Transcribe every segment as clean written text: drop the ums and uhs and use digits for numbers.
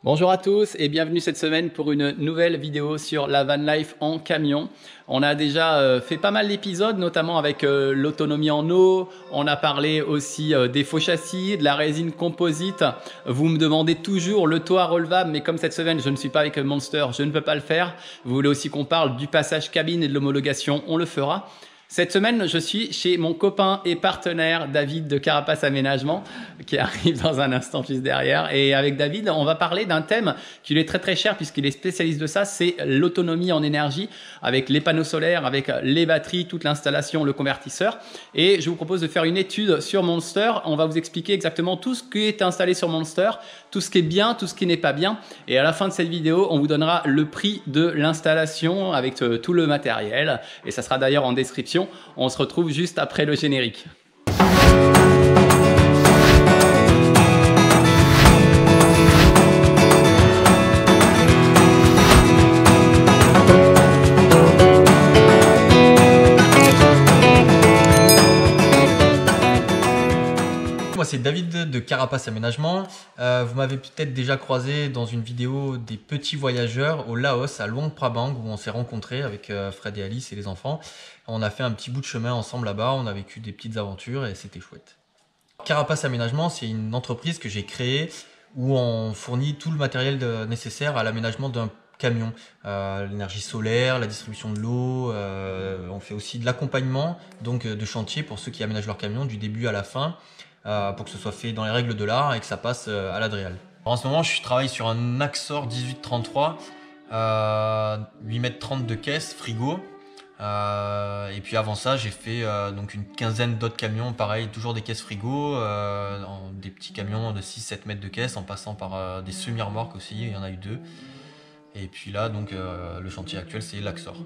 Bonjour à tous et bienvenue cette semaine pour une nouvelle vidéo sur la van life en camion. On a déjà fait pas mal d'épisodes, notamment avec l'autonomie en eau. On a parlé aussi des faux châssis, de la résine composite. Vous me demandez toujours le toit relevable, mais comme cette semaine je ne suis pas avec Monster, je ne peux pas le faire. Vous voulez aussi qu'on parle du passage cabine et de l'homologation, on le fera. Cette semaine, je suis chez mon copain et partenaire David de Carapace Aménagement qui arrive dans un instant juste derrière. Et avec David, on va parler d'un thème qui lui est très très cher puisqu'il est spécialiste de ça, c'est l'autonomie en énergie avec les panneaux solaires, avec les batteries, toute l'installation, le convertisseur. Et je vous propose de faire une étude sur Monster. On va vous expliquer exactement tout ce qui est installé sur Monster, tout ce qui est bien, tout ce qui n'est pas bien. Et à la fin de cette vidéo, on vous donnera le prix de l'installation avec tout le matériel. Et ça sera d'ailleurs en description. On se retrouve juste après le générique. Moi c'est David de Carapace Aménagement. Vous m'avez peut-être déjà croisé dans une vidéo des petits voyageurs au Laos, à Luang Prabang, où on s'est rencontrés avec Fred et Alice et les enfants. On a fait un petit bout de chemin ensemble là-bas, on a vécu des petites aventures et c'était chouette. Carapace Aménagement, c'est une entreprise que j'ai créée où on fournit tout le matériel nécessaire à l'aménagement d'un camion. L'énergie solaire, la distribution de l'eau, on fait aussi de l'accompagnement donc de chantier pour ceux qui aménagent leur camion du début à la fin. Pour que ce soit fait dans les règles de l'art et que ça passe à l'Adréal. En ce moment, je travaille sur un Axor 1833, 8,30 m de caisse, frigo. Et puis avant ça, j'ai fait donc une quinzaine d'autres camions, pareil, toujours des caisses frigo, des petits camions de 6-7 mètres de caisse, en passant par des semi-remorques aussi, il y en a eu 2. Et puis là, donc, le chantier actuel, c'est l'Axor.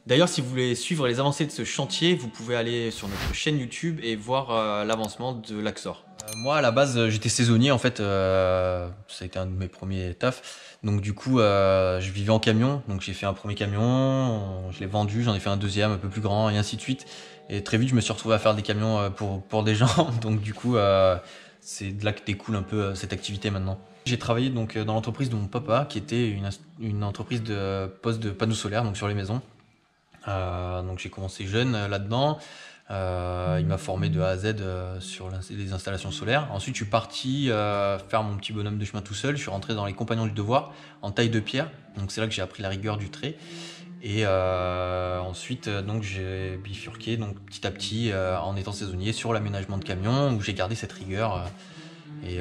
D'ailleurs, si vous voulez suivre les avancées de ce chantier, vous pouvez aller sur notre chaîne YouTube et voir l'avancement de l'Axor. Moi, à la base, j'étais saisonnier en fait. Ça a été un de mes premiers tafs. Donc du coup, je vivais en camion. Donc j'ai fait un premier camion, je l'ai vendu, j'en ai fait un deuxième un peu plus grand et ainsi de suite. Et très vite, je me suis retrouvé à faire des camions pour des gens. Donc du coup, c'est de là que découle un peu cette activité maintenant. J'ai travaillé donc dans l'entreprise de mon papa, qui était une entreprise de pose de panneaux solaires donc sur les maisons. Donc j'ai commencé jeune là-dedans. Il m'a formé de A à Z sur les installations solaires. Ensuite, je suis parti faire mon petit bonhomme de chemin tout seul. Je suis rentré dans les Compagnons du Devoir en taille de pierre. Donc c'est là que j'ai appris la rigueur du trait. Et ensuite, donc j'ai bifurqué donc petit à petit en étant saisonnier sur l'aménagement de camions où j'ai gardé cette rigueur et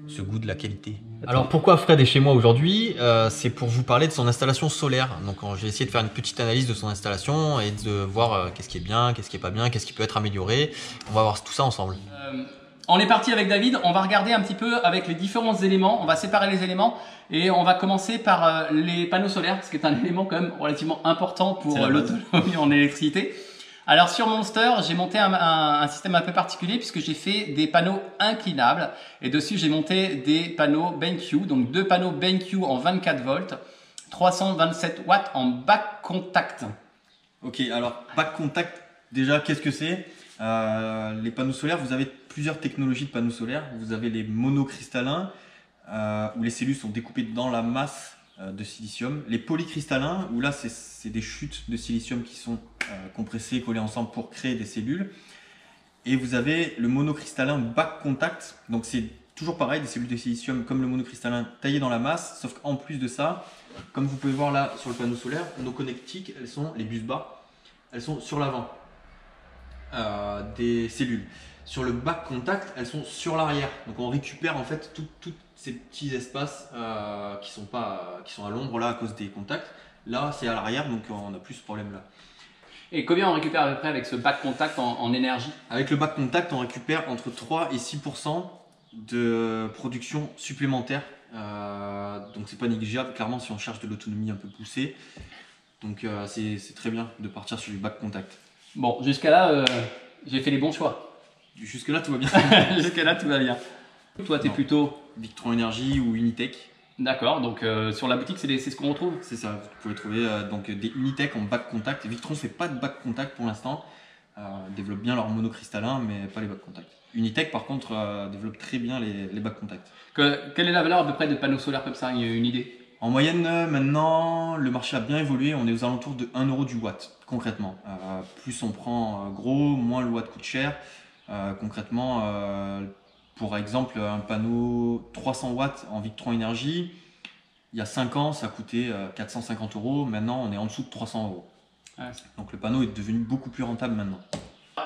ce goût de la qualité. Alors pourquoi Fred est chez moi aujourd'hui? C'est pour vous parler de son installation solaire. Donc j'ai essayé de faire une petite analyse de son installation et de voir qu'est-ce qui est bien, qu'est-ce qui est pas bien, qu'est-ce qui peut être amélioré. On va voir tout ça ensemble. On est parti avec David, on va regarder un petit peu avec les différents éléments, on va séparer les éléments et on va commencer par les panneaux solaires, ce qui est un élément quand même relativement important pour l'autonomie en électricité. Alors sur Monster, j'ai monté un système un peu particulier puisque j'ai fait des panneaux inclinables et dessus j'ai monté des panneaux BenQ, donc 2 panneaux BenQ en 24 volts, 327 watts en back contact. Ok, alors back contact, déjà qu'est-ce que c'est? Les panneaux solaires, vous avez plusieurs technologies de panneaux solaires. Vous avez les monocristallins où les cellules sont découpées dans la masse de silicium. Les polycristallins où là c'est des chutes de silicium qui sont compressées, collées ensemble pour créer des cellules. Et vous avez le monocristallin back contact. Donc c'est toujours pareil, des cellules de silicium comme le monocristallin taillées dans la masse. Sauf qu'en plus de ça, comme vous pouvez voir là sur le panneau solaire, nos connectiques, les bus bas, elles sont sur l'avant des cellules. Sur le back contact, elles sont sur l'arrière. Donc on récupère en fait tous ces petits espaces qui sont à l'ombre là à cause des contacts. Là c'est à l'arrière, donc on n'a plus ce problème là. Et combien on récupère à peu près avec ce back contact en énergie? Avec le back contact, on récupère entre 3 et 6% de production supplémentaire. Donc c'est pas négligeable, clairement, si on cherche de l'autonomie un peu poussée. Donc c'est très bien de partir sur du back contact. Bon, jusqu'à là, j'ai fait les bons choix. Jusque là tout va bien. Jusqu'à là tout va bien. Toi, tu es plutôt Victron Energy ou Unitech. D'accord, donc sur la boutique, c'est ce qu'on retrouve? C'est ça, vous pouvez trouver donc des Unitech en back contact. Victron fait pas de back contact pour l'instant. Développent bien leur monocristallin, mais pas les back contact. Unitech, par contre, développe très bien les bacs contact. Quelle est la valeur à peu près de panneaux solaires comme ça, une idée? En moyenne, maintenant, le marché a bien évolué. On est aux alentours de 1 euro du watt, concrètement. Plus on prend gros, moins le watt coûte cher. Concrètement, pour exemple, un panneau 300 watts en Victron Énergie, il y a 5 ans, ça coûtait 450 euros. Maintenant, on est en dessous de 300 euros. Ouais. Donc le panneau est devenu beaucoup plus rentable maintenant.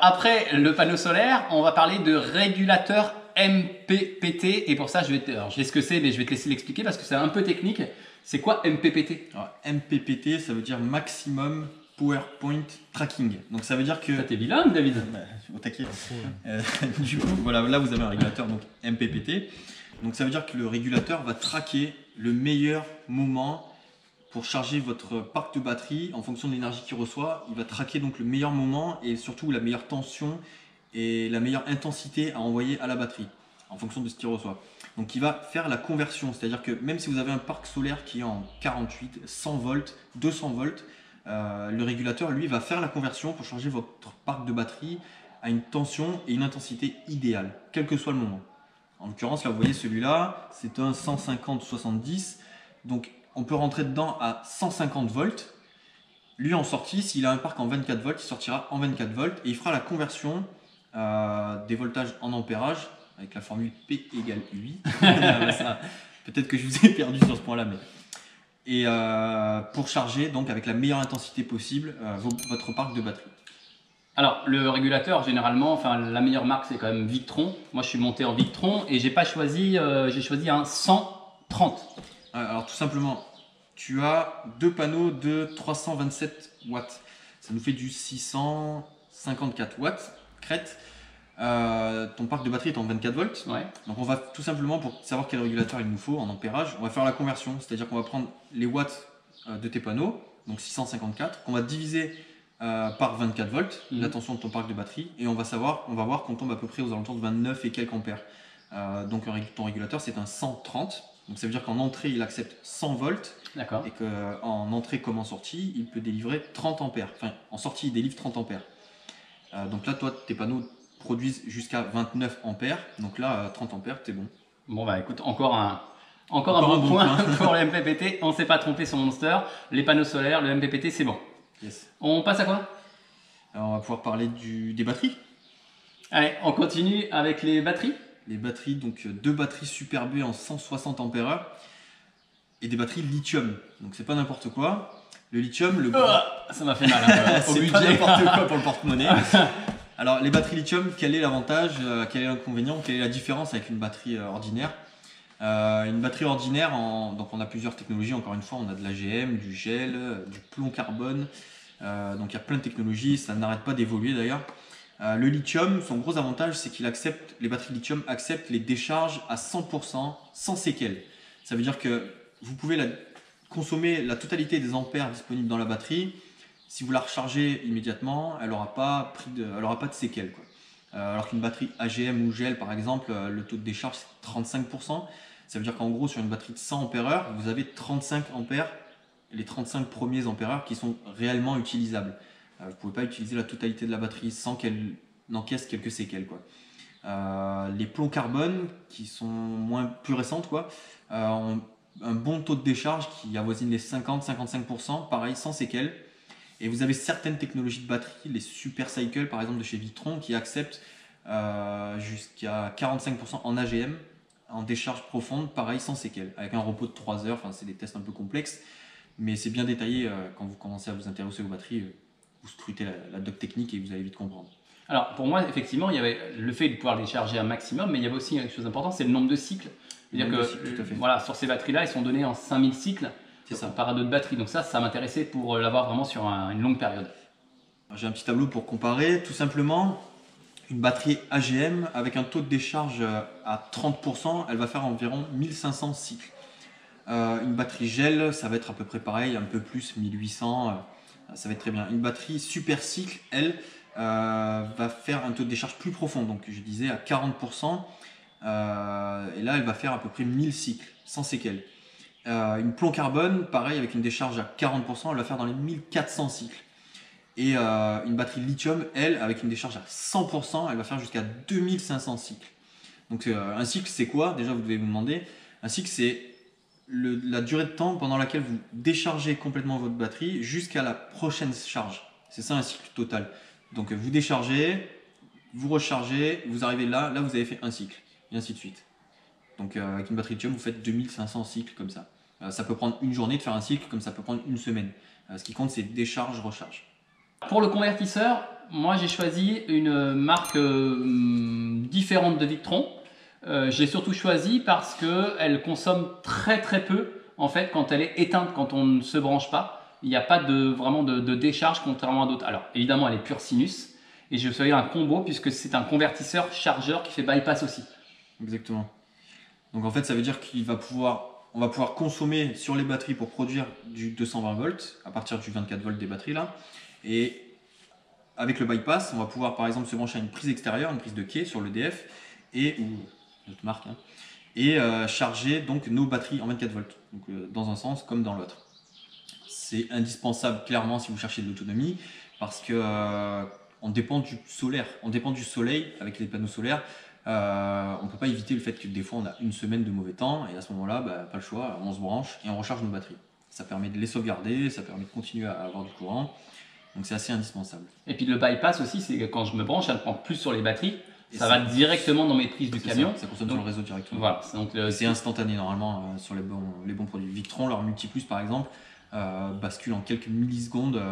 Après le panneau solaire, on va parler de régulateur MPPT. Et pour ça, alors, je sais ce que c'est, mais je vais te laisser l'expliquer parce que c'est un peu technique. C'est quoi MPPT? Alors, MPPT, ça veut dire Maximum PowerPoint Tracking. Donc ça veut dire que... Ça, t'es bilingue, David? Au taquet. Du coup, voilà, là vous avez un régulateur donc MPPT. Donc ça veut dire que le régulateur va traquer le meilleur moment pour charger votre parc de batterie en fonction de l'énergie qu'il reçoit. Il va traquer donc le meilleur moment et surtout la meilleure tension et la meilleure intensité à envoyer à la batterie en fonction de ce qu'il reçoit. Donc il va faire la conversion, c'est-à-dire que même si vous avez un parc solaire qui est en 48, 100 volts, 200 volts, le régulateur lui va faire la conversion pour charger votre parc de batterie à une tension et une intensité idéale, quel que soit le moment. En l'occurrence, là vous voyez celui-là, c'est un 150-70, donc on peut rentrer dedans à 150 volts. Lui en sortie, s'il a un parc en 24 volts, il sortira en 24 volts et il fera la conversion des voltages en ampérage avec la formule P égale 8. Peut-être que je vous ai perdu sur ce point-là, mais... Et pour charger donc avec la meilleure intensité possible votre parc de batterie. Alors, le régulateur, généralement, enfin, la meilleure marque, c'est quand même Victron. Moi, je suis monté en Victron et j'ai choisi un 130. Alors, tout simplement, tu as deux panneaux de 327 watts. Ça nous fait du 654 watts, crête. Ton parc de batterie est en 24 volts. Ouais. Donc, on va tout simplement, pour savoir quel régulateur il nous faut en ampérage, on va faire la conversion. C'est-à-dire qu'on va prendre les watts de tes panneaux, donc 654, qu'on va diviser par 24 volts, la tension de ton parc de batterie, et on va voir qu'on tombe à peu près aux alentours de 29 et quelques ampères. Donc ton régulateur c'est un 130, donc ça veut dire qu'en entrée il accepte 100 volts, et qu'en entrée comme en sortie il peut délivrer 30 ampères, enfin en sortie il délivre 30 ampères. Donc là toi tes panneaux produisent jusqu'à 29 ampères, donc là 30 ampères t'es bon. Bon bah écoute, encore un bon point pour le MPPT, on ne s'est pas trompé sur Monster, les panneaux solaires, le MPPT c'est bon. Yes. On passe à quoi? Alors on va pouvoir parler des batteries. Allez, on continue avec les batteries. Les batteries, donc deux batteries Super B en 160 ampères et des batteries lithium. Donc c'est pas n'importe quoi. Le lithium, ça m'a fait mal au budget. C'est pas n'importe quoi pour le porte-monnaie. Alors les batteries lithium, quel est l'avantage, quel est l'inconvénient, quelle est la différence avec une batterie ordinaire? Une batterie ordinaire, donc on a plusieurs technologies, encore une fois, on a de l'AGM, du gel, du plomb carbone, donc il y a plein de technologies, ça n'arrête pas d'évoluer d'ailleurs. Le lithium, son gros avantage, c'est les batteries lithium acceptent les décharges à 100% sans séquelles. Ça veut dire que vous pouvez consommer la totalité des ampères disponibles dans la batterie. Si vous la rechargez immédiatement, elle n'aura pas de séquelles, quoi. Alors qu'une batterie AGM ou gel, par exemple, le taux de décharge c'est 35%. Ça veut dire qu'en gros, sur une batterie de 100 ampères, vous avez 35 ampères, les 35 premiers ampères qui sont réellement utilisables. Vous ne pouvez pas utiliser la totalité de la batterie sans qu'elle n'encaisse quelques séquelles, quoi. Les plombs carbone, qui sont plus récentes, quoi, ont un bon taux de décharge qui avoisine les 50-55%, pareil, sans séquelles. Et vous avez certaines technologies de batterie, les Super Cycle par exemple de chez Victron, qui acceptent jusqu'à 45% en AGM, en décharge profonde, pareil sans séquelles, avec un repos de 3 heures. Enfin, c'est des tests un peu complexes, mais c'est bien détaillé quand vous commencez à vous intéresser aux batteries. Vous scrutez la doc technique et vous allez vite comprendre. Alors pour moi, effectivement, il y avait le fait de pouvoir les charger un maximum, mais il y avait aussi quelque chose d'important, c'est le nombre de cycles. C'est-à-dire que voilà, sur ces batteries-là, ils sont donnés en 5000 cycles. C'est ça. Par d'autres batteries. Donc ça m'intéressait pour l'avoir vraiment sur une longue période. J'ai un petit tableau pour comparer. Tout simplement, une batterie AGM avec un taux de décharge à 30%, elle va faire environ 1500 cycles. Une batterie gel, ça va être à peu près pareil, un peu plus, 1800, ça va être très bien. Une batterie super cycle, elle, va faire un taux de décharge plus profond, donc je disais à 40%, et là elle va faire à peu près 1000 cycles, sans séquelles. Une plomb carbone, pareil, avec une décharge à 40%, elle va faire dans les 1400 cycles. Et une batterie lithium, elle, avec une décharge à 100%, elle va faire jusqu'à 2500 cycles. Donc un cycle, c'est quoi? Déjà, vous devez vous demander. Un cycle, c'est la durée de temps pendant laquelle vous déchargez complètement votre batterie jusqu'à la prochaine charge. C'est ça un cycle total. Donc vous déchargez, vous rechargez, vous arrivez là vous avez fait un cycle, et ainsi de suite. Donc avec une batterie lithium, vous faites 2500 cycles comme ça. Ça peut prendre une journée de faire un cycle, comme ça peut prendre une semaine. Ce qui compte, c'est décharge, recharge. Pour le convertisseur, moi j'ai choisi une marque différente de Victron. J'ai surtout choisi parce qu'elle consomme très peu en fait quand elle est éteinte, quand on ne se branche pas. Il n'y a pas vraiment de décharge contrairement à d'autres. Alors évidemment elle est pure sinus et j'ai choisi un combo puisque c'est un convertisseur chargeur qui fait bypass aussi. Exactement. Donc en fait ça veut dire on va pouvoir consommer sur les batteries pour produire du 220 volts à partir du 24 volts des batteries là. Et avec le bypass, on va pouvoir par exemple se brancher à une prise extérieure, une prise de quai sur l'EDF ou notre marque, hein, et charger donc nos batteries en 24 volts, donc dans un sens comme dans l'autre. C'est indispensable clairement si vous cherchez de l'autonomie parce que on dépend du solaire, on dépend du soleil avec les panneaux solaires. On ne peut pas éviter le fait que des fois on a une semaine de mauvais temps et à ce moment-là, pas le choix, on se branche et on recharge nos batteries. Ça permet de les sauvegarder, ça permet de continuer à avoir du courant. Donc c'est assez indispensable. Et puis le bypass aussi, c'est que quand je me branche, elle prend plus sur les batteries. Ça va directement dans mes prises du camion. Ça consomme sur le réseau directement. Voilà, c'est instantané normalement sur les bons produits. Victron, leur Multiplus par exemple, bascule en quelques millisecondes.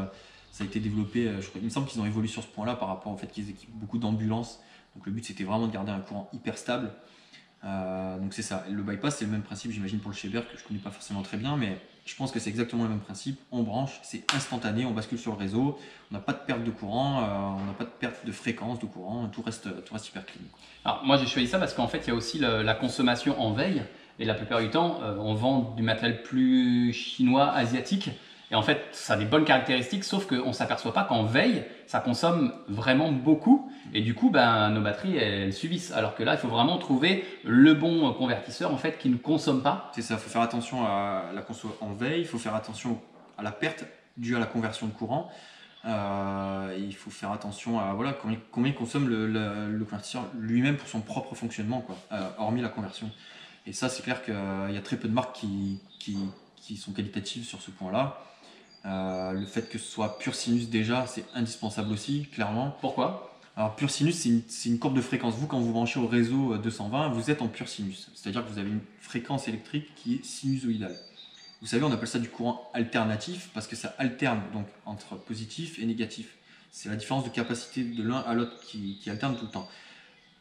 Ça a été développé, je crois, il me semble qu'ils ont évolué sur ce point-là par rapport au fait qu'ils équipent beaucoup d'ambulances. Donc le but c'était vraiment de garder un courant hyper stable. Donc c'est ça. Le bypass c'est le même principe, j'imagine, pour le Sheber que je connais pas forcément très bien, mais je pense que c'est exactement le même principe. On branche, c'est instantané, on bascule sur le réseau, on n'a pas de perte de courant, on n'a pas de perte de fréquence de courant, tout reste hyper clean. Alors moi j'ai choisi ça parce qu'en fait il y a aussi la consommation en veille et la plupart du temps on vend du matériel plus chinois, asiatique. Et en fait, ça a des bonnes caractéristiques, sauf qu'on ne s'aperçoit pas qu'en veille, ça consomme vraiment beaucoup. Et du coup, nos batteries, elles subissent. Alors que là, il faut vraiment trouver le bon convertisseur en fait, qui ne consomme pas. C'est ça, il faut faire attention à la conso en veille, il faut faire attention à la perte due à la conversion de courant. Il faut faire attention à combien consomme le convertisseur lui-même pour son propre fonctionnement, hormis la conversion. Et ça, c'est clair qu'il y a très peu de marques qui sont qualitatives sur ce point-là. Le fait que ce soit pur sinus déjà, c'est indispensable aussi, clairement. Pourquoi? Alors pur sinus, c'est une courbe de fréquence. Vous, quand vous branchez au réseau 220, vous êtes en pur sinus. C'est-à-dire que vous avez une fréquence électrique qui est sinusoïdale. Vous savez, on appelle ça du courant alternatif parce que ça alterne donc entre positif et négatif. C'est la différence de capacité de l'un à l'autre qui alterne tout le temps.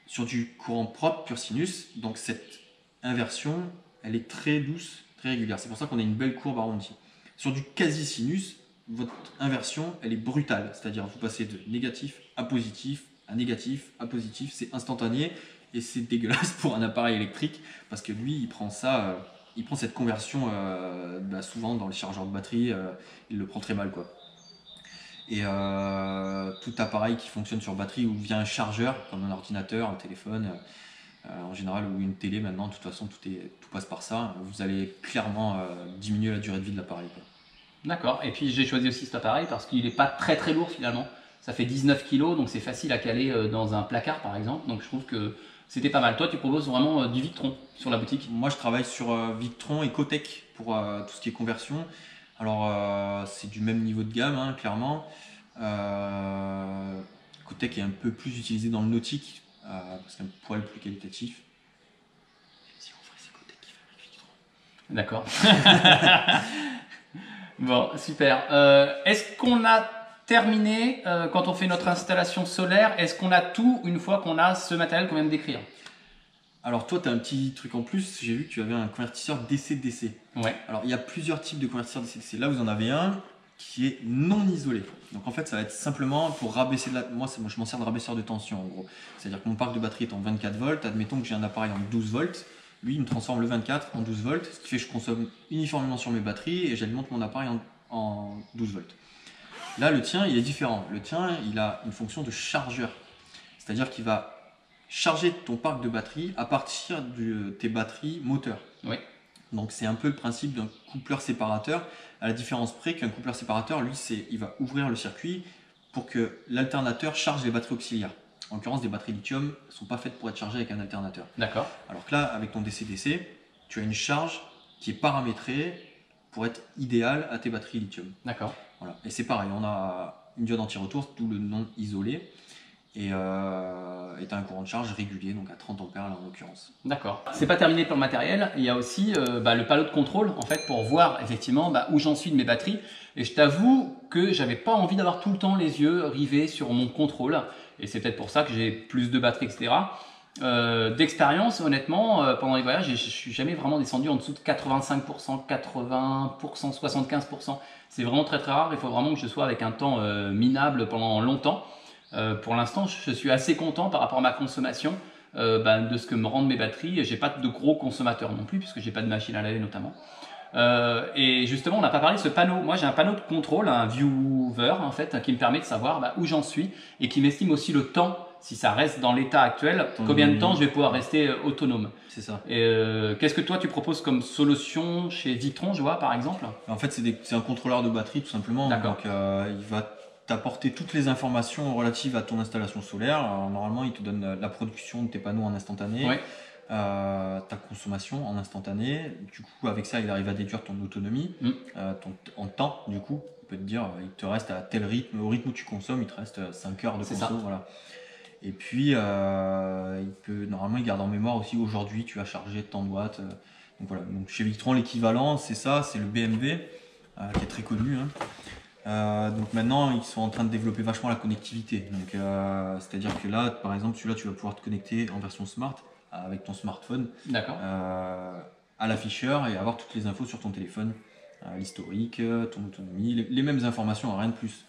Sur du courant propre, pur sinus, donc cette inversion, elle est très douce, très régulière. C'est pour ça qu'on a une belle courbe arrondie. Sur du quasi-sinus, votre inversion, elle est brutale. C'est-à-dire vous passez de négatif à positif, à négatif, à positif. C'est instantané et c'est dégueulasse pour un appareil électrique parce que lui, il prend cette conversion souvent dans les chargeurs de batterie, il le prend très mal, quoi. Et tout appareil qui fonctionne sur batterie ou via un chargeur, comme un ordinateur, un téléphone, en général, ou une télé maintenant, de toute façon, tout passe par ça. Vous allez clairement diminuer la durée de vie de l'appareil. D'accord. Et puis j'ai choisi aussi cet appareil parce qu'il n'est pas très lourd finalement. Ça fait 19 kg, donc c'est facile à caler dans un placard par exemple. Donc je trouve que c'était pas mal. Toi, tu proposes vraiment du Victron sur la boutique? Moi, je travaille sur Victron et Cotech pour tout ce qui est conversion. Alors, c'est du même niveau de gamme, hein, clairement. Cotech est un peu plus utilisé dans le nautique parce qu'un poil plus qualitatif. Si on ferait, c'est Cotech qui fait avec Victron. D'accord. Bon, super. Est-ce qu'on a terminé quand on fait notre installation solaire? Est-ce qu'on a tout une fois qu'on a ce matériel qu'on vient de décrire? Alors toi, tu as un petit truc en plus. J'ai vu que tu avais un convertisseur DC-DC. Ouais. Alors il y a plusieurs types de convertisseurs DC-DC. Là, vous en avez un qui est non isolé. Donc en fait, ça va être simplement pour rabaisser moi je m'en sers de rabaisseur de tension en gros. C'est-à-dire que mon parc de batterie est en 24 volts. Admettons que j'ai un appareil en 12 volts. Lui, il me transforme le 24 en 12 volts, ce qui fait que je consomme uniformément sur mes batteries et j'alimente mon appareil en 12 volts. Là, le tien, il est différent. Le tien, il a une fonction de chargeur. C'est-à-dire qu'il va charger ton parc de batterie à partir de tes batteries moteurs. Oui. Donc c'est un peu le principe d'un coupleur séparateur, à la différence près qu'un coupleur séparateur, lui, il va ouvrir le circuit pour que l'alternateur charge les batteries auxiliaires. En l'occurrence, des batteries lithium ne sont pas faites pour être chargées avec un alternateur. D'accord. Alors que là, avec ton DC-DC, tu as une charge qui est paramétrée pour être idéale à tes batteries lithium. D'accord. Voilà. Et c'est pareil, on a une diode anti-retour, d'où le nom isolé. Et tu as un courant de charge régulier, donc à 30 ampères là, en l'occurrence. D'accord. C'est pas terminé pour le matériel, il y a aussi le panneau de contrôle en fait pour voir effectivement où j'en suis de mes batteries. Et je t'avoue que j'avais pas envie d'avoir tout le temps les yeux rivés sur mon contrôle. Et c'est peut-être pour ça que j'ai plus de batteries, etc. D'expérience, honnêtement, pendant les voyages, je suis jamais vraiment descendu en dessous de 85%, 80%, 75%. C'est vraiment très très rare. Il faut vraiment que je sois avec un temps minable pendant longtemps. Pour l'instant, je suis assez content par rapport à ma consommation de ce que me rendent mes batteries. J'ai pas de gros consommateurs non plus, puisque j'ai pas de machine à laver notamment. Et justement, on n'a pas parlé de ce panneau. Moi, j'ai un panneau de contrôle, un viewer en fait, qui me permet de savoir où j'en suis et qui m'estime aussi le temps. Si ça reste dans l'état actuel, combien de temps je vais pouvoir rester autonome. C'est ça. Et qu'est-ce que toi tu proposes comme solution chez Victron, je vois par exemple? En fait, c'est un contrôleur de batterie tout simplement. D'accord. Donc, il va t'apporter toutes les informations relatives à ton installation solaire. Alors, normalement, il te donne la production de tes panneaux en instantané, Ouais. ta consommation en instantané. Du coup, avec ça, il arrive à déduire ton autonomie en temps. Du coup, il peut te dire, il te reste à tel rythme, au rythme où tu consommes, il te reste 5 heures de conso. Voilà. Et puis, normalement, il garde en mémoire aussi aujourd'hui, tu as chargé tant de watts. Donc voilà. Donc, chez Victron, l'équivalent, c'est ça, c'est le BMW, qui est très connu. Donc maintenant, ils sont en train de développer vachement la connectivité. Donc, c'est-à-dire que là, par exemple, celui-là, tu vas pouvoir te connecter en version smart avec ton smartphone à l'afficheur et avoir toutes les infos sur ton téléphone, l'historique, ton autonomie, les mêmes informations, rien de plus.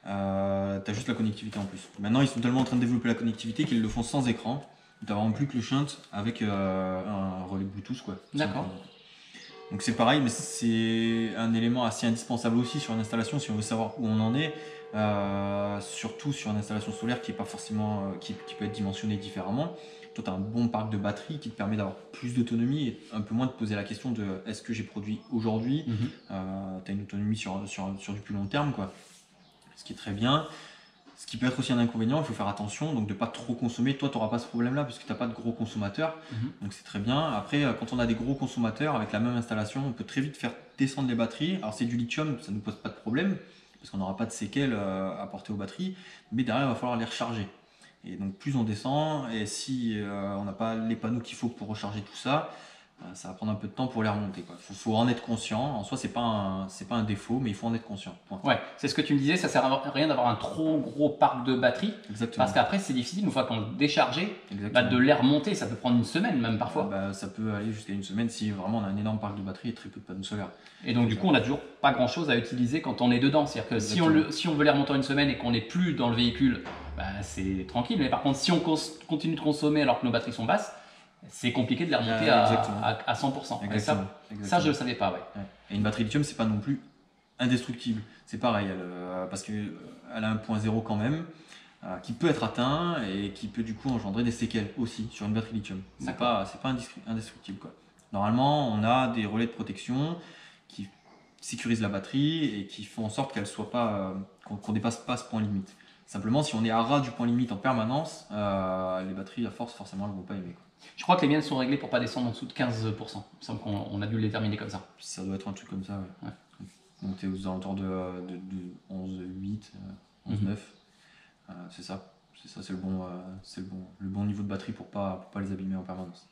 Tu as juste la connectivité en plus. Maintenant, ils sont tellement en train de développer la connectivité qu'ils le font sans écran. Tu n'as vraiment plus que le shunt avec un relais Bluetooth, quoi. D'accord. Donc c'est pareil, mais c'est un élément assez indispensable aussi sur une installation si on veut savoir où on en est, surtout sur une installation solaire qui est pas forcément, qui peut être dimensionnée différemment. Toi, tu as un bon parc de batterie qui te permet d'avoir plus d'autonomie et un peu moins de poser la question de est-ce que j'ai produit aujourd'hui. Tu as une autonomie sur du plus long terme, quoi. Ce qui est très bien. Ce qui peut être aussi un inconvénient, il faut faire attention donc de ne pas trop consommer. Toi, tu n'auras pas ce problème-là puisque tu n'as pas de gros consommateurs. Donc c'est très bien. Après, quand on a des gros consommateurs avec la même installation, on peut très vite faire descendre les batteries. Alors c'est du lithium, ça ne nous pose pas de problème parce qu'on n'aura pas de séquelles à apporter aux batteries. Mais derrière, il va falloir les recharger. Et donc plus on descend, et si on n'a pas les panneaux qu'il faut pour recharger tout ça, ça va prendre un peu de temps pour les remonter. Il faut en être conscient. En soi, c'est pas un défaut, mais il faut en être conscient. Point. Ouais, c'est ce que tu me disais, ça sert à rien d'avoir un trop gros parc de batteries. Exactement. Parce qu'après, c'est difficile, une fois qu'on le déchargé, de les remonter. Ça peut prendre une semaine même parfois. Ça peut aller jusqu'à une semaine si vraiment on a un énorme parc de batteries et très peu de panneaux solaires. Et donc du coup, on n'a toujours pas grand chose à utiliser quand on est dedans. C'est-à-dire que si on veut les remonter en une semaine et qu'on n'est plus dans le véhicule, c'est tranquille. Mais par contre, si on continue de consommer alors que nos batteries sont basses, c'est compliqué de les remonter à 100%. Exactement. Ça, je ne le savais pas. Ouais. Et une batterie lithium, c'est pas non plus indestructible. C'est pareil, parce qu'elle a un point zéro quand même, qui peut être atteint et qui peut du coup engendrer des séquelles aussi sur une batterie lithium. C'est pas indestructible, quoi. Normalement, on a des relais de protection qui sécurisent la batterie et qui font en sorte qu'elle soit pas, qu'on dépasse pas ce point limite. Simplement, si on est à ras du point limite en permanence, les batteries à forcément, elles ne vont pas aimer, quoi. Je crois que les miennes sont réglées pour pas descendre en dessous de 15%. Il me semble qu'on a dû les terminer comme ça. Ça doit être un truc comme ça, ouais. Donc tu es aux alentours de 11,8, 11,9. C'est ça. C'est le bon niveau de batterie pour pas les abîmer en permanence.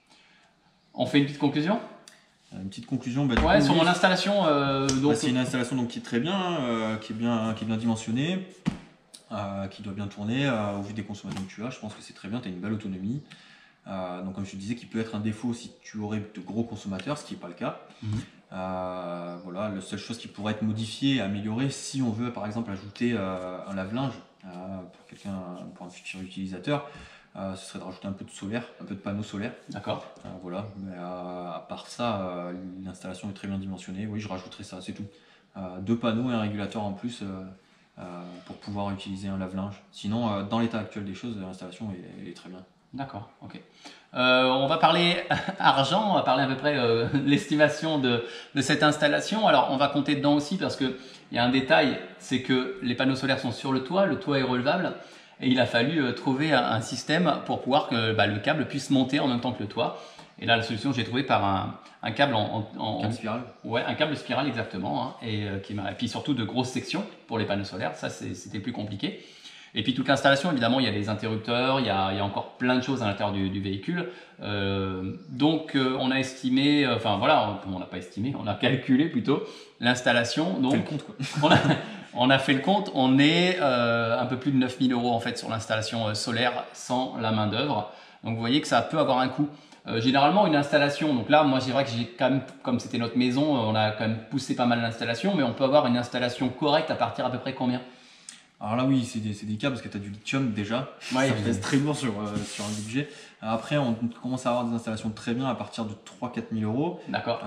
On fait une petite conclusion ? Une petite conclusion. Sur mon installation. C'est une installation donc, qui est très bien, qui est bien dimensionnée, qui doit bien tourner au vu des consommations que tu as. Je pense que c'est très bien, tu as une belle autonomie. Donc comme je te disais, qui peut être un défaut si tu aurais de gros consommateurs, ce qui n'est pas le cas. Voilà, la seule chose qui pourrait être modifiée et améliorée si on veut par exemple ajouter un lave-linge pour un futur utilisateur, ce serait de rajouter un peu de solaire, un peu de panneaux solaires. D'accord. Voilà, mais à part ça, l'installation est très bien dimensionnée. Oui, je rajouterai ça, c'est tout. 2 panneaux et un régulateur en plus pour pouvoir utiliser un lave-linge. Sinon, dans l'état actuel des choses, l'installation est très bien. D'accord, ok. On va parler argent, on va parler à peu près l'estimation de cette installation. Alors, on va compter dedans aussi parce qu'il y a un détail, c'est que les panneaux solaires sont sur le toit est relevable et il a fallu trouver un système pour pouvoir que le câble puisse monter en même temps que le toit. Et là, la solution, j'ai trouvé par un câble Câble spirale. Ouais, un câble spirale exactement, hein, et puis surtout de grosses sections pour les panneaux solaires. Ça, c'était plus compliqué. Et puis toute l'installation, évidemment, il y a les interrupteurs, il y a encore plein de choses à l'intérieur du véhicule. Donc on a estimé, enfin voilà, on n'a pas estimé, on a calculé plutôt l'installation. Donc Fait le compte, quoi. on a fait le compte, on est un peu plus de 9 000 € en fait sur l'installation solaire sans la main d'œuvre. Donc vous voyez que ça peut avoir un coût. Généralement une installation, donc là moi c'est vrai que j'ai quand même, comme c'était notre maison, on a quand même poussé pas mal l'installation, mais on peut avoir une installation correcte à partir à peu près combien? Alors là, oui, c'est des cas parce que tu as du lithium déjà. Ouais, ça pèse très lourd sur un budget. Après, on commence à avoir des installations très bien à partir de 3-4 000 €. D'accord.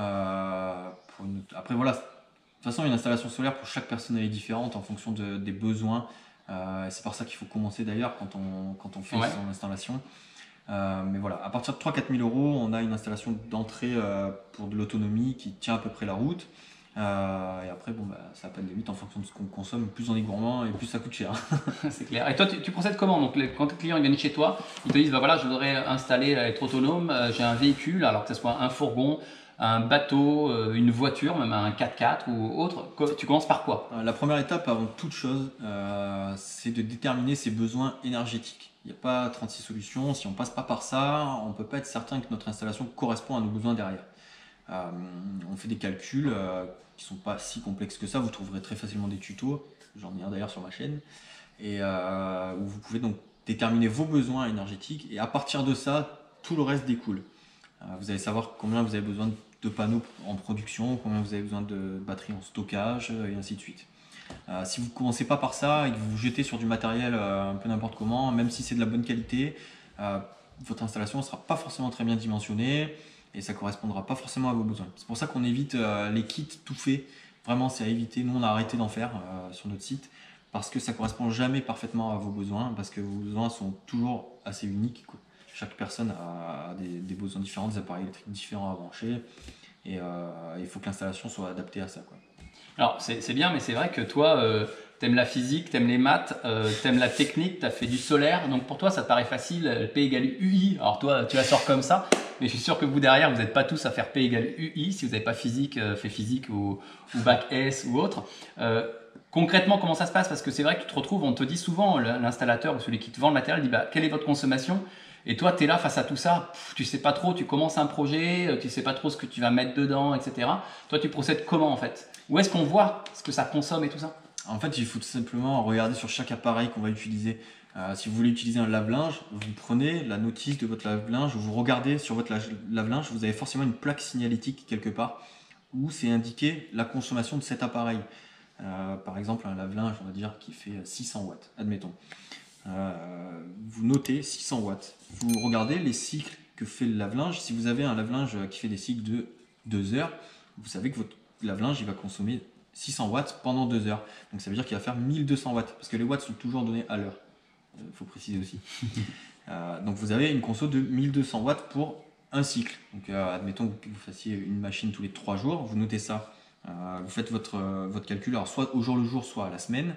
Après, voilà. De toute façon, une installation solaire pour chaque personne elle est différente en fonction des besoins. C'est par ça qu'il faut commencer d'ailleurs quand on fait son installation. Mais voilà, à partir de 3-4 000 €, on a une installation d'entrée pour de l'autonomie qui tient à peu près la route. Et après, bon, ça n'a pas de limite en fonction de ce qu'on consomme. Plus on est gourmand et plus ça coûte cher. C'est clair. Et toi, tu procèdes comment? Donc, quand tes clients ils viennent chez toi, ils te disent bah voilà, je voudrais installer, être autonome, j'ai un véhicule, alors que ce soit un fourgon, un bateau, une voiture, même un 4x4 ou autre. Tu commences par quoi? La première étape, avant toute chose, c'est de déterminer ses besoins énergétiques. Il n'y a pas 36 solutions. Si on ne passe pas par ça, on ne peut pas être certain que notre installation correspond à nos besoins derrière. On fait des calculs qui ne sont pas si complexes que ça. Vous trouverez très facilement des tutos, j'en ai un d'ailleurs sur ma chaîne, et où vous pouvez donc déterminer vos besoins énergétiques, et à partir de ça, tout le reste découle. Vous allez savoir combien vous avez besoin de panneaux en production, combien vous avez besoin de batteries en stockage, et ainsi de suite. Si vous ne commencez pas par ça et que vous vous jetez sur du matériel un peu n'importe comment, même si c'est de la bonne qualité, votre installation ne sera pas forcément très bien dimensionnée et ça ne correspondra pas forcément à vos besoins. C'est pour ça qu'on évite les kits tout faits. Vraiment, c'est à éviter. Nous, on a arrêté d'en faire sur notre site parce que ça ne correspond jamais parfaitement à vos besoins, parce que vos besoins sont toujours assez uniques, quoi. Chaque personne a des besoins différents, des appareils électriques différents à brancher, et il faut que l'installation soit adaptée à ça, quoi. Alors, c'est bien, mais c'est vrai que toi, t'aimes la physique, t'aimes les maths, t'aimes la technique, t'as fait du solaire. Donc, pour toi, ça te paraît facile, P égale UI. Alors, toi, tu la sors comme ça. Mais je suis sûr que vous, derrière, vous n'êtes pas tous à faire P égale UI si vous n'avez pas fait physique ou bac S ou autre. Concrètement, comment ça se passe? Parce que c'est vrai que tu te retrouves, on te dit souvent, l'installateur ou celui qui te vend le matériel dit bah, quelle est votre consommation? Et toi, tu es là face à tout ça, tu sais pas trop, tu commences un projet, tu sais pas trop ce que tu vas mettre dedans, etc. Toi, tu procèdes comment en fait? Où est-ce qu'on voit ce que ça consomme et tout ça? En fait, il faut tout simplement regarder sur chaque appareil qu'on va utiliser. Si vous voulez utiliser un lave-linge, vous prenez la notice de votre lave-linge, vous regardez sur votre lave-linge, vous avez forcément une plaque signalétique quelque part où c'est indiqué la consommation de cet appareil. Par exemple, un lave-linge, on va dire, qui fait 600 watts, admettons. Vous notez 600 watts. Vous regardez les cycles que fait le lave-linge. Si vous avez un lave-linge qui fait des cycles de 2 heures, vous savez que votre lave-linge il va consommer 600 watts pendant 2 heures. Donc ça veut dire qu'il va faire 1200 watts, parce que les watts sont toujours donnés à l'heure. Il faut préciser aussi. Donc vous avez une conso de 1200 watts pour un cycle. Donc admettons que vous fassiez une machine tous les 3 jours, vous notez ça. Vous faites votre calcul, alors soit au jour le jour, soit à la semaine.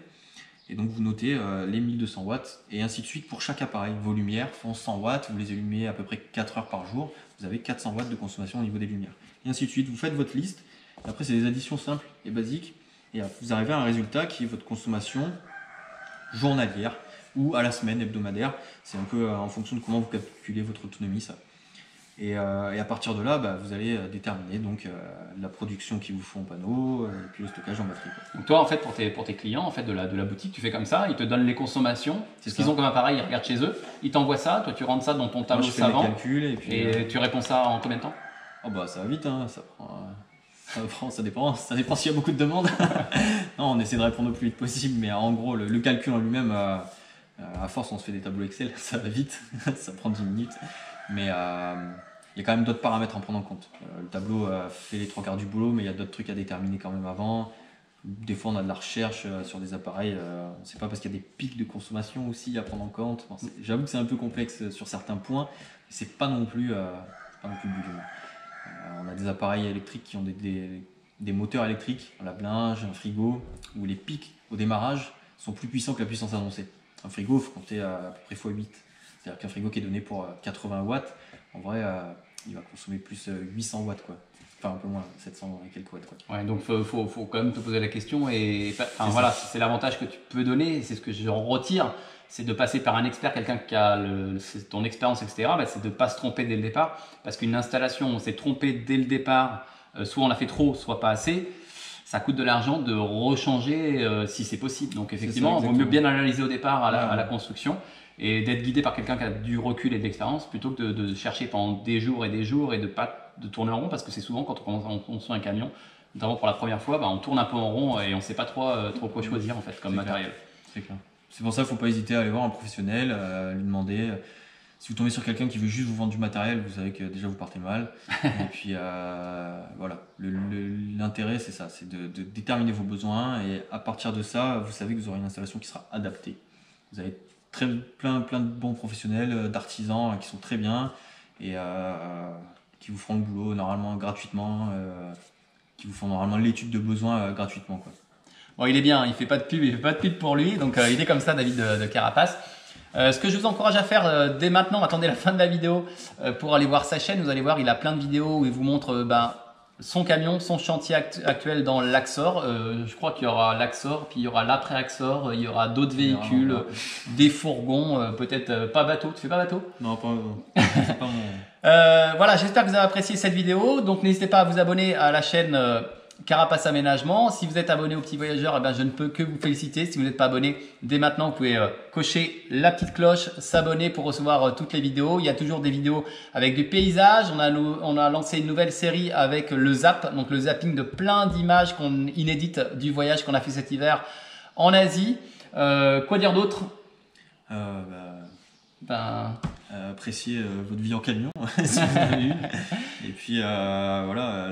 Et donc vous notez les 1200 watts et ainsi de suite pour chaque appareil. Vos lumières font 100 watts, vous les allumez à peu près 4 heures par jour, vous avez 400 watts de consommation au niveau des lumières. Et ainsi de suite, vous faites votre liste, et après c'est des additions simples et basiques, et vous arrivez à un résultat qui est votre consommation journalière ou à la semaine, hebdomadaire. C'est un peu en fonction de comment vous calculez votre autonomie, ça. Et à partir de là, vous allez déterminer donc la production qu'il vous faut en panneau, et puis le stockage en batterie, quoi. Donc toi, en fait, pour tes clients en fait, de la boutique, tu fais comme ça, ils te donnent les consommations, c'est ce qu'ils ont comme appareil, ils regardent chez eux, ils t'envoient ça, toi tu rentres ça dans ton tableau Moi, je fais savant, mes calculs, et puis et tu réponds ça en combien de temps? Oh ça va vite, hein, ça dépend s'il y a beaucoup de demandes. Non, on essaie de répondre le plus vite possible, mais en gros, le calcul en lui-même, à force, on se fait des tableaux Excel, ça va vite, ça prend 10 minutes, mais il y a quand même d'autres paramètres à prendre en compte. Le tableau fait les 3 quarts du boulot, mais il y a d'autres trucs à déterminer quand même avant. Des fois, on a de la recherche sur des appareils. C'est pas parce qu'il y a des pics de consommation aussi à prendre en compte. Bon, j'avoue que c'est un peu complexe sur certains points. Mais c'est pas non plus, le but du jeu. On a des appareils électriques qui ont des moteurs électriques, un lave-linge, un frigo, où les pics au démarrage sont plus puissants que la puissance annoncée. Un frigo, il faut compter à peu près x8. C'est-à-dire qu'un frigo qui est donné pour 80 watts, en vrai, il va consommer plus 800 watts, quoi. Enfin, un peu moins, 700 et quelques watts, quoi. Ouais, donc faut quand même te poser la question et voilà, c'est l'avantage que tu peux donner, c'est ce que je retire, c'est de passer par un expert, quelqu'un qui a ton expérience, etc. Bah, c'est de ne pas se tromper dès le départ, parce qu'une installation, on s'est trompé dès le départ, soit on a fait trop, soit pas assez. Ça coûte de l'argent de rechanger si c'est possible. Donc effectivement, il vaut mieux bien analyser au départ à la construction et d'être guidé par quelqu'un qui a du recul et de l'expérience plutôt que de chercher pendant des jours et de pas de tourner en rond, parce que c'est souvent quand on construit un camion, notamment pour la première fois, on tourne un peu en rond et on ne sait pas trop quoi choisir en fait comme matériel. C'est clair. C'est pour ça qu'il ne faut pas hésiter à aller voir un professionnel, lui demander. Si vous tombez sur quelqu'un qui veut juste vous vendre du matériel, vous savez que déjà vous partez mal. Et puis voilà, l'intérêt c'est ça, c'est de déterminer vos besoins et à partir de ça, vous savez que vous aurez une installation qui sera adaptée. Vous avez plein de bons professionnels, d'artisans qui sont très bien et qui vous feront le boulot normalement gratuitement, qui vous font normalement l'étude de besoin gratuitement, quoi. Bon, il est bien, il fait pas de pub pour lui, donc il est comme ça, David de Carapace. Ce que je vous encourage à faire dès maintenant, attendez la fin de la vidéo pour aller voir sa chaîne. Vous allez voir, il a plein de vidéos où il vous montre son camion, son chantier actuel dans l'Axor. Je crois qu'il y aura l'Axor, puis il y aura l'après-Axor, il y aura d'autres véhicules, des fourgons, peut-être pas bateau. Tu fais pas bateau? Non, c'est pas mon... Voilà, j'espère que vous avez apprécié cette vidéo. Donc n'hésitez pas à vous abonner à la chaîne Carapace Aménagement. Si vous êtes abonné au Petit Voyageur, je ne peux que vous féliciter. Si vous n'êtes pas abonné, dès maintenant, vous pouvez cocher la petite cloche, s'abonner pour recevoir toutes les vidéos. Il y a toujours des vidéos avec du paysage. On a lancé une nouvelle série avec le zap, donc le zapping de plein d'images inédites du voyage qu'on a fait cet hiver en Asie. Quoi dire d'autre? Appréciez votre vie en camion si vous en avez une. Et puis voilà,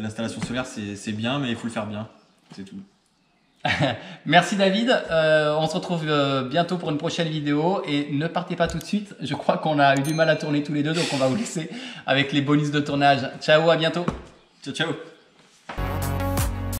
l'installation solaire c'est bien, mais il faut le faire bien, c'est tout. Merci David, on se retrouve bientôt pour une prochaine vidéo et ne partez pas tout de suite, je crois qu'on a eu du mal à tourner tous les deux, donc on va vous laisser avec les bonus de tournage. Ciao, à bientôt. Ciao.